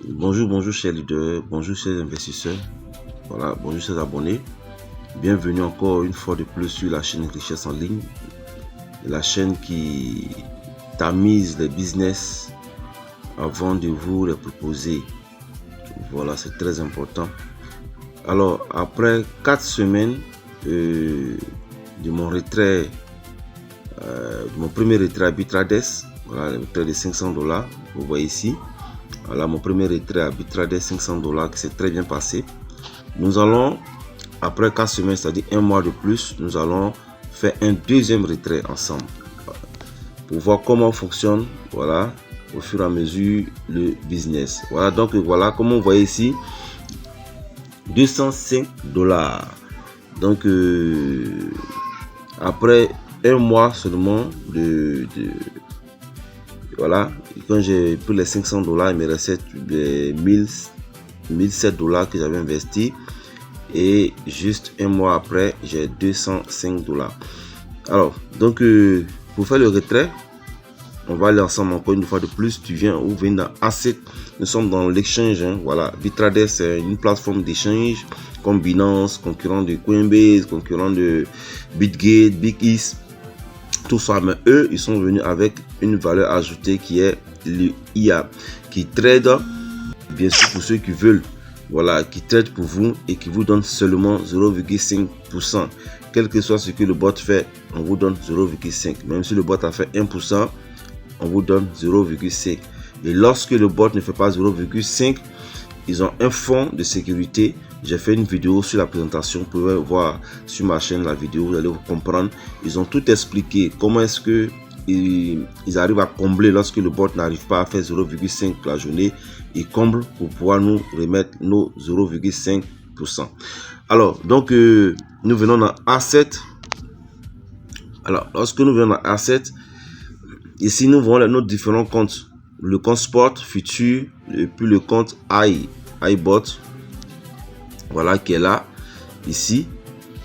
Bonjour chers leaders, bonjour chers investisseurs, voilà, bonjour chers abonnés. Bienvenue encore une fois de plus sur la chaîne Richesse en ligne, la chaîne qui tamise les business avant de vous les proposer. Voilà, c'est très important. Alors, après 4 semaines de mon retrait, mon premier retrait à Bitrades, voilà, le retrait de $500, vous voyez ici. Voilà mon premier retrait à Bitrades, $500 qui s'est très bien passé. Nous allons, après 4 semaines, c'est-à-dire un mois de plus, nous allons faire un deuxième retrait ensemble pour voir comment fonctionne, voilà, au fur et à mesure le business. Voilà, donc voilà, comme vous voyez ici, $205. Donc après un mois seulement voilà, quand j'ai pris les $500, il me restait $1007 que j'avais investi, et juste un mois après j'ai $205. Alors donc pour faire le retrait, on va aller ensemble encore une fois de plus. Tu viens ou viens dans Asset, nous sommes dans l'exchange, hein, voilà. Bitrades, c'est une plateforme d'échange comme Binance, concurrent de Coinbase, concurrent de Bitgate, BigEast, tout ça. Mais eux, ils sont venus avec une valeur ajoutée qui est l'IA, qui trade, bien sûr, pour ceux qui veulent, voilà, qui trade pour vous et qui vous donne seulement 0,5%. Quel que soit ce que le bot fait, on vous donne 0,5%. Même si le bot a fait 1%, on vous donne 0,5%. Et lorsque le bot ne fait pas 0,5%, ils ont un fonds de sécurité. J'ai fait une vidéo sur la présentation, vous pouvez voir sur ma chaîne la vidéo, vous allez vous comprendre. Ils ont tout expliqué, comment est-ce que ils arrivent à combler lorsque le bot n'arrive pas à faire 0,5 la journée. Ils comblent pour pouvoir nous remettre nos 0,5%. Alors, donc, nous venons dans Asset. Alors, lorsque nous venons dans Asset, ici, nous voyons nos différents comptes. Le compte Sport, Futur, et puis le compte iBot. Voilà, qui est là, ici.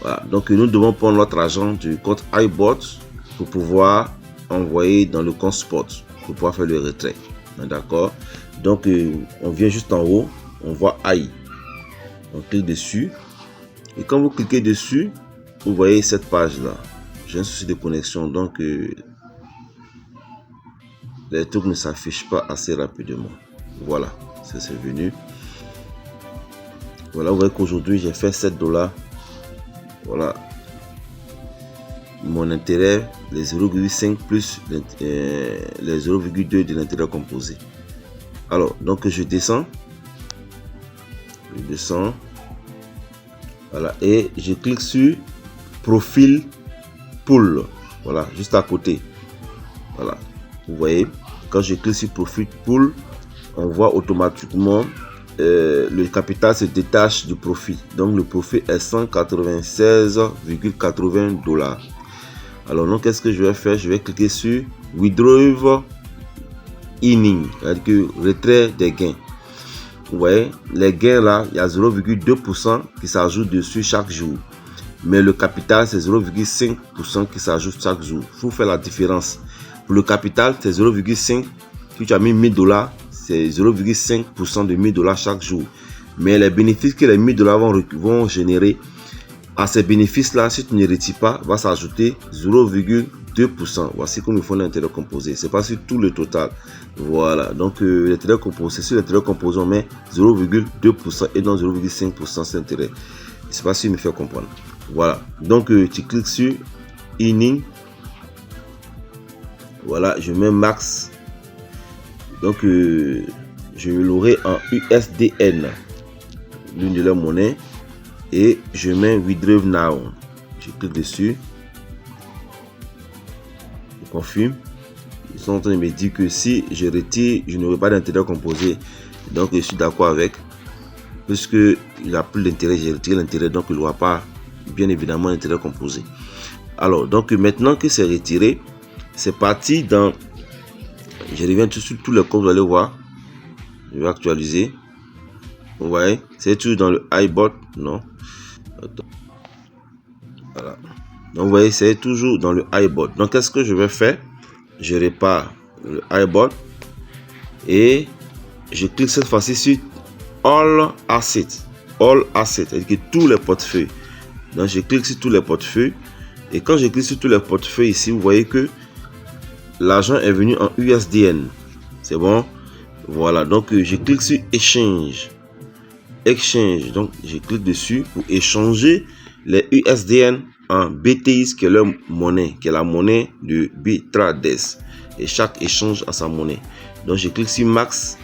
Voilà, donc nous devons prendre notre argent du compte iBot pour pouvoir envoyer dans le compte Sport, pour pouvoir faire le retrait. D'accord. Donc on vient juste en haut, on voit AI. On clique dessus. Et quand vous cliquez dessus, vous voyez cette page là. J'ai un souci de connexion, donc les trucs ne s'affichent pas assez rapidement. Voilà, c'est venu. Voilà, vous voyez qu'aujourd'hui j'ai fait $7. Voilà, mon intérêt, les 0,5 plus les 0,2 de l'intérêt composé. Alors, donc je descends, voilà, et je clique sur profil pool, voilà, juste à côté. Voilà, vous voyez, quand je clique sur profil pool, on voit automatiquement le capital se détache du profit. Donc le profit est $196,80. Alors donc qu'est-ce que je vais faire? Je vais cliquer sur withdraw earning, c'est-à-dire que retrait des gains. Vous voyez, les gains là, il y a 0,2% qui s'ajoute dessus chaque jour, mais le capital c'est 0,5% qui s'ajoute chaque jour. Il faut faire la différence. Pour le capital, c'est 0,5. Si tu as mis $1000, c'est 0,5% de $1000 chaque jour. Mais les bénéfices que les $1000 vont générer, à ces bénéfices-là, si tu ne retires pas, va s'ajouter 0,2%. Voici comme il faut l'intérêt composé. C'est pas sur tout le total. Voilà. Donc, l'intérêt composé, sur l'intérêt composé, on met 0,2% et non 0,5% c'est l'intérêt. C'est pas si me fait comprendre. Voilà. Donc, tu cliques sur Earning. Voilà, je mets max. Donc, je l'aurai en USDN, l'une de leurs monnaies, et je mets Withdraw Now. Je clique dessus. Je confirme. Ils sont en train de me dire que si je retire, je n'aurai pas d'intérêt composé. Donc, je suis d'accord avec. Puisque il n'a plus d'intérêt, j'ai retiré l'intérêt, donc il n'aura pas, bien évidemment, d'intérêt composé. Alors, donc maintenant que c'est retiré, c'est parti dans. Je reviens tout sur tous les codes, vous allez voir. Je vais actualiser. Vous voyez, c'est toujours dans le iBot, non? Attends. Voilà. Donc vous voyez, c'est toujours dans le iBot. Donc qu'est-ce que je vais faire? Je répare le iBot et je clique cette fois-ci sur All Assets. All Assets, c'est-à-dire que tous les portefeuilles. Donc je clique sur tous les portefeuilles. Et quand je clique sur tous les portefeuilles ici, vous voyez que l'argent est venu en USDN. C'est bon. Voilà, donc je clique sur Exchange. Exchange, donc je clique dessus pour échanger les USDN en BTX, qui est leur monnaie, qui est la monnaie de Bitrades. Et chaque échange a sa monnaie. Donc je clique sur Max.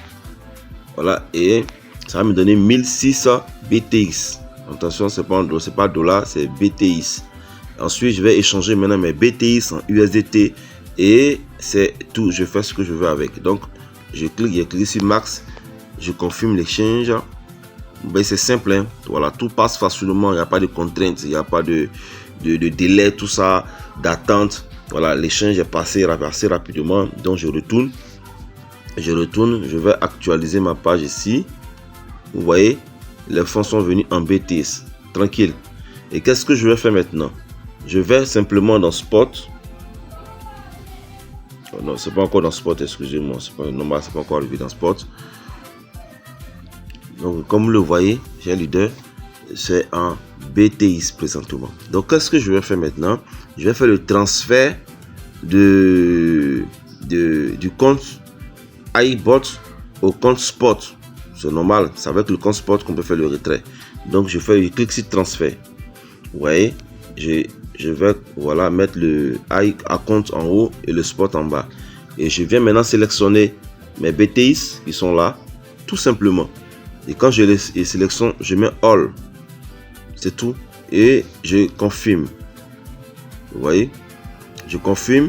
Voilà, et ça va me donner 1600 BTX. Attention, c'est pas dollar, c'est BTX. Ensuite, je vais échanger maintenant mes BTX en USDT. Et c'est tout, je fais ce que je veux avec. Donc, je clique sur Max. Je confirme l'échange. Ben, c'est simple, hein? Voilà, tout passe facilement, il n'y a pas de contraintes, il n'y a pas de délai, tout ça, d'attente. Voilà, l'échange est passé assez rapidement. Donc je retourne, je vais actualiser ma page ici. Vous voyez, les fonds sont venus en BTS, tranquille. Et qu'est-ce que je vais faire maintenant? Je vais simplement dans Spot. Oh non, c'est pas encore dans Spot, excusez-moi, c'est pas normal, c'est pas encore arrivé dans Spot. Donc, comme vous le voyez, j'ai leader, c'est en BTX présentement. Donc, qu'est-ce que je vais faire maintenant? Je vais faire le transfert du compte iBot au compte Spot. C'est normal, c'est avec le compte Spot qu'on peut faire le retrait. Donc, je clique sur transfert. Vous voyez, je vais voilà, mettre le iAccount en haut et le Spot en bas. Et je viens maintenant sélectionner mes BTX qui sont là, tout simplement. Et quand je les sélectionne, je mets All. C'est tout. Et je confirme. Vous voyez? Je confirme.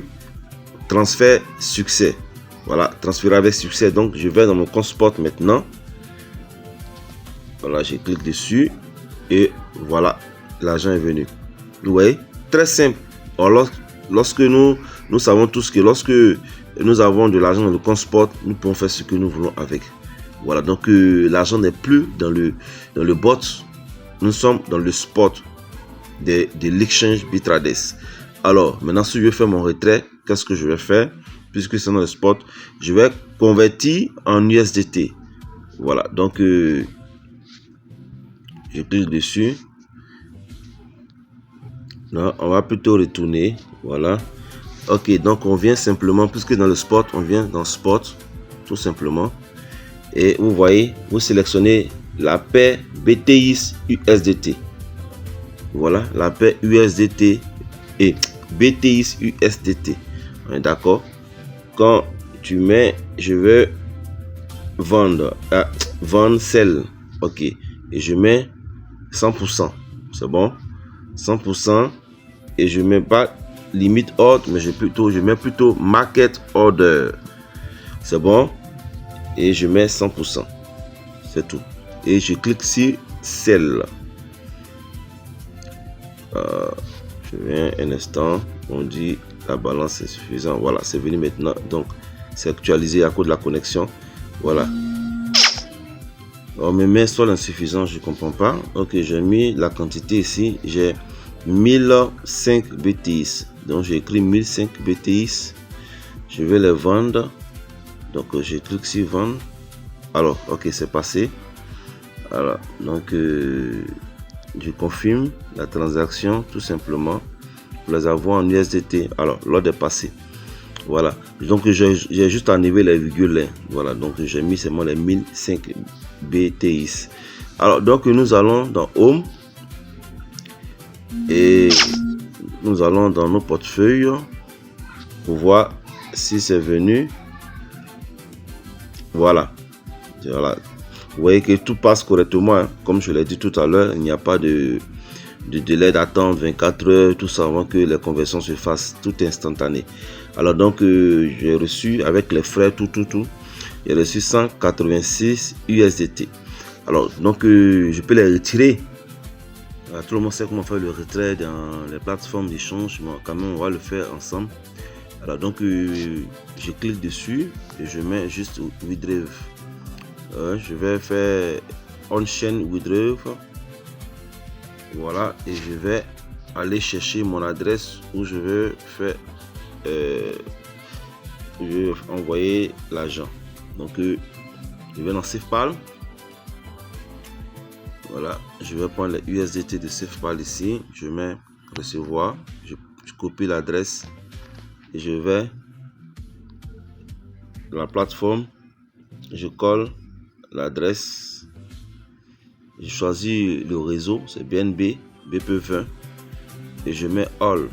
Transfert succès. Voilà, transférer avec succès. Donc, je vais dans mon compte Spot maintenant. Voilà, je clique dessus. Et voilà, l'argent est venu. Vous voyez? Très simple. Alors, lorsque nous savons tous que lorsque nous avons de l'argent dans le compte Spot, nous pouvons faire ce que nous voulons avec. Voilà, donc l'argent n'est plus dans le bot, nous sommes dans le spot de l'exchange Bitrades. Alors, maintenant, si je veux faire mon retrait, qu'est-ce que je vais faire? Puisque c'est dans le spot, je vais convertir en USDT. Voilà, donc je clique dessus. Non, on va plutôt retourner. Voilà. Ok, donc on vient simplement, puisque dans le spot, on vient dans spot, tout simplement. Et vous voyez, vous sélectionnez la paire BTX USDT. Voilà, la paire USDT et BTX USDT. D'accord. Quand tu mets, je veux vendre, sell. Ok. Et je mets 100%. C'est bon. 100%. Et je mets pas limite order, mais je mets plutôt market order. C'est bon. Et je mets 100%. C'est tout. Et je clique sur Sell. Je viens un instant. On dit la balance est suffisante. Voilà, c'est venu maintenant. Donc, c'est actualisé à cause de la connexion. Voilà. On me met sol insuffisant, je ne comprends pas. Ok, j'ai mis la quantité ici. J'ai 1005 BTX. Donc, j'ai écrit 1005 BTX. Je vais les vendre. Donc je clique sur vendre. Alors ok, c'est passé. Alors donc je confirme la transaction tout simplement pour les avoir en USDT. Alors l'ordre est passé. Voilà, donc j'ai juste enlevé les virgules. Voilà, donc j'ai mis seulement les 1005 BTX. Alors donc nous allons dans Home et nous allons dans nos portefeuilles pour voir si c'est venu. Voilà. Voilà. Vous voyez que tout passe correctement, hein. Comme je l'ai dit tout à l'heure, il n'y a pas de délai d'attente 24 heures, tout ça, avant que les conversions se fassent, tout instantané. Alors donc j'ai reçu avec les frais tout, j'ai reçu 186 USDT. Alors donc je peux les retirer. Tout le monde sait comment faire le retrait dans les plateformes d'échange, mais quand même on va le faire ensemble. Alors donc je clique dessus et je mets juste withdraw. Je vais faire on-chain withdraw. Voilà, et je vais aller chercher mon adresse où je veux faire je vais envoyer l'argent. Donc Je vais dans SafePal. Voilà, je vais prendre les USDT de SafePal ici. Je mets recevoir. Je copie l'adresse et je vais dans la plateforme. Je colle l'adresse. Je choisis le réseau, c'est BNB, BP20. Et je mets All.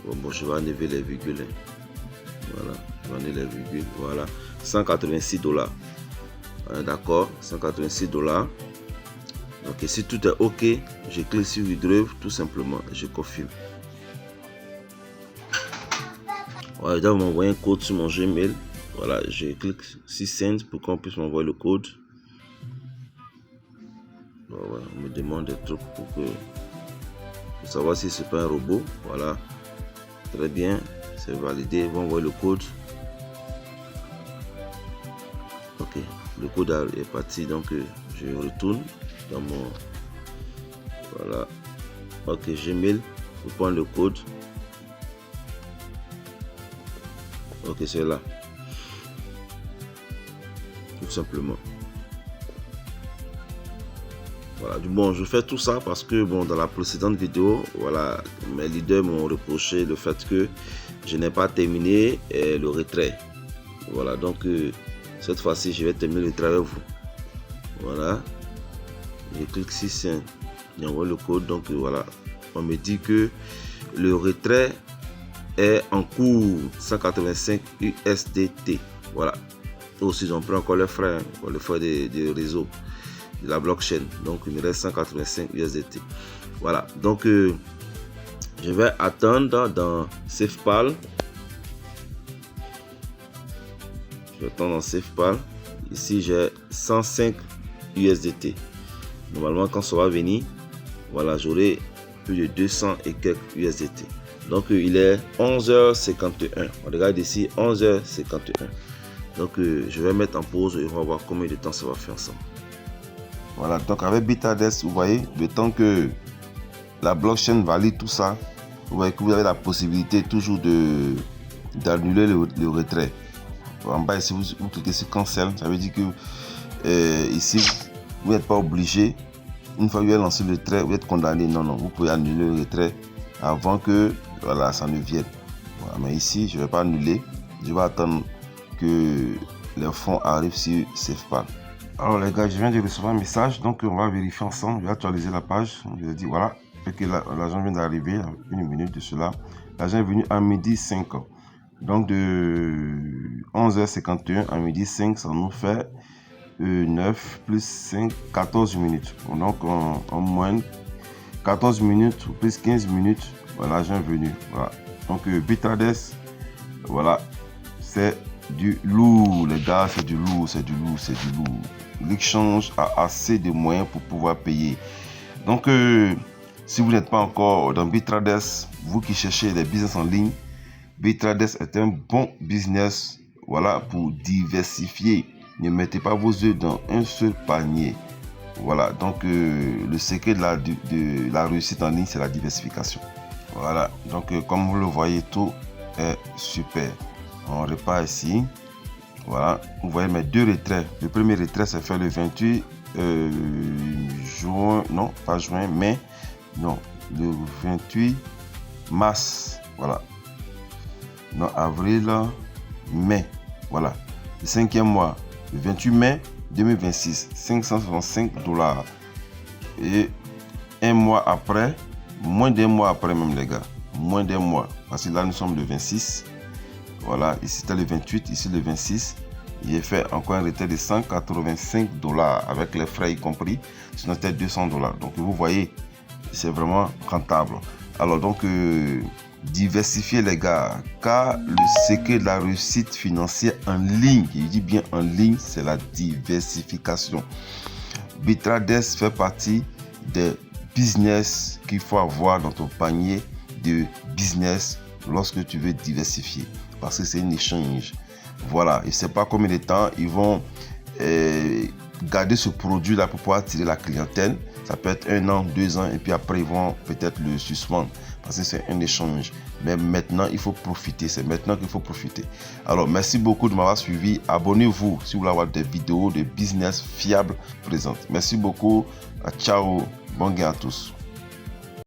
Bon, je vais enlever les virgules. Voilà, je vais enlever les virgules. Voilà, $186. D'accord, $186. Donc si tout est OK, je clique sur Withdraw tout simplement. Je confirme. Voilà, je dois m'envoyer un code sur mon Gmail. Voilà, je clique sur Send pour qu'on puisse m'envoyer le code. Voilà, on me demande des trucs pour savoir si c'est pas un robot. Voilà, très bien, c'est validé. On va envoyer le code. Ok, le code est parti, donc je retourne dans mon voilà. Ok, Gmail pour prendre le code. Ok, c'est là, tout simplement. Voilà, bon, je fais tout ça parce que bon, dans la précédente vidéo, voilà, mes leaders m'ont reproché le fait que je n'ai pas terminé le retrait. Voilà, donc cette fois-ci, je vais terminer le retrait avec vous. Voilà, je clique ici, j'envoie le code. Donc voilà, on me dit que le retrait est en cours, 185 USDT. Voilà, aussi j'en prends encore les frais, les frais de réseau de la blockchain. Donc il me reste 185 USDT. Voilà, donc je vais attendre dans SafePal. Je vais attendre dans SafePal. Ici j'ai 105 USDT. Normalement quand ça va venir, voilà, j'aurai plus de 200 et quelques USDT. Donc il est 11h51. On regarde ici, 11h51. Donc je vais mettre en pause et on va voir combien de temps ça va faire ensemble. Voilà, donc avec Bitradesk, vous voyez, le temps que la blockchain valide tout ça, vous voyez que vous avez la possibilité toujours d'annuler le retrait. En bas ici, vous cliquez sur Cancel, ça veut dire que ici, vous n'êtes pas obligé. Une fois que vous avez lancé le retrait, vous êtes condamné. Non, non, vous pouvez annuler le retrait avant que voilà, ça ne vienne. Voilà, mais ici, je ne vais pas annuler. Je vais attendre que les fonds arrivent sur SafePal. Alors les gars, je viens de recevoir un message, donc on va vérifier ensemble. Je vais actualiser la page. Je vais dire voilà, que l'argent vient d'arriver, une minute de cela. L'argent est venu à midi 5. Donc de 11h51 à midi 5, ça nous fait 9 plus 5, 14 minutes. Donc en moins 14 minutes ou plus 15 minutes, voilà, l'argent est venu. Voilà. Donc Bitradesk, voilà, c'est du lourd, les gars, c'est du lourd, c'est du lourd, c'est du lourd. L'exchange a assez de moyens pour pouvoir payer. Donc, si vous n'êtes pas encore dans Bitradesk, vous qui cherchez des business en ligne, Bitradesk est un bon business, voilà, pour diversifier. Ne mettez pas vos œufs dans un seul panier. Voilà, donc le secret de la réussite en ligne, c'est la diversification. Voilà, donc comme vous le voyez, tout est super. On repart ici. Voilà, vous voyez mes deux retraits. Le premier retrait s'est fait le 28 juin, non, pas juin, mais non, le 28 mars. Voilà, non, avril, mai. Voilà, le cinquième mois, le 28 mai 2026, $565. Et un mois après, moins d'un mois après même les gars, moins d'un mois, parce que là nous sommes le 26. Voilà, ici c'était le 28, ici le 26. J'ai fait encore un retrait de $185 avec les frais y compris. Sinon c'était $200. Donc vous voyez, c'est vraiment rentable. Alors donc diversifier les gars, car le secret de la réussite financière en ligne, je dis bien en ligne, c'est la diversification. Bitradesk fait partie des business qu'il faut avoir dans ton panier de business lorsque tu veux diversifier, parce que c'est un échange. Voilà, je ne sais pas combien de temps ils vont garder ce produit là pour pouvoir attirer la clientèle. Ça peut être 1 an, 2 ans, et puis après ils vont peut-être le suspendre. parce que c'est un échange. Mais maintenant, il faut profiter. C'est maintenant qu'il faut profiter. Alors, merci beaucoup de m'avoir suivi. Abonnez-vous si vous voulez avoir des vidéos de business fiables présentes. Merci beaucoup. Ciao. Bon gain à tous.